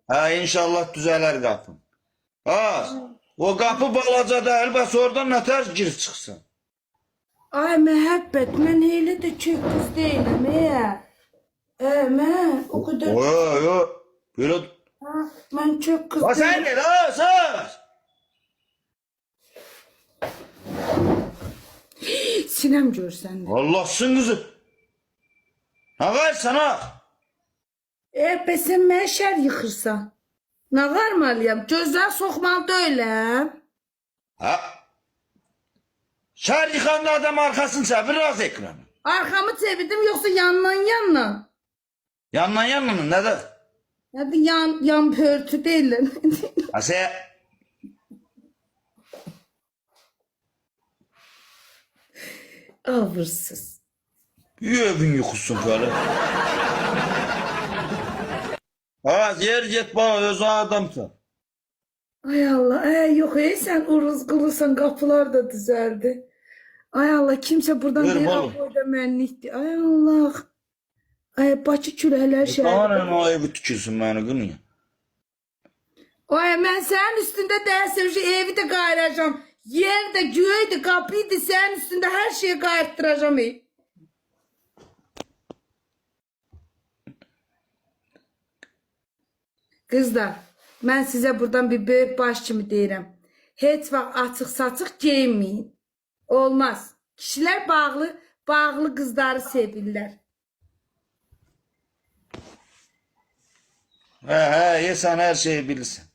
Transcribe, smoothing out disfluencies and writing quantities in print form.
Ha inşallah düzeler kapın. Ha o kapı balaca değil bas oradan ne ters gir çıksın. Ay müebbet, mən elə də çox qız deyiləm, mən o qədər... Yo böyle. Ha, mən çox qız Ha sen deyiləm. gel ha sus. Sinəm görsəndə. Allah'sın kızı. Ha ver sana. Bəs sən mənə şər yıxırsan. Nə varmalıyam? Gözlər soxmalı deyiləm. Ha. Şer yıkanlı adam arkasını çevir az ekranı. Arxamı çevirdim, yoxsa yandan. Yandan mı ne de? Nədir yan pörtü deyiləm. Ha sen. Avırsız. Bir evin yukusun böyle. Ha yer git bana öz adamsın. Ay Allah, yox sən uruz qılırsan, qapılar da düzəldi. Ay Allah, kimsə buradan Ver deyir, oğlum. boyda mənlikdir. Ay Allah. Ay Bakı küləklər şəhəri. Tamam o evi tükürsün beni kınıyor. Ay mən sənin üstündə dərsəm evi də qayıracam. Yer də, göy də, qapıyı da sənin üstündə hər şeyi qayırtdıracam. Qızlar, mən sizə buradan bir böyük baş kimi deyirəm. Heç vaxt açıq-saçıq geyinməyin. Olmaz. Kişilər bağlı qızları sevirlər. He ye sen her şeyi bilirsin.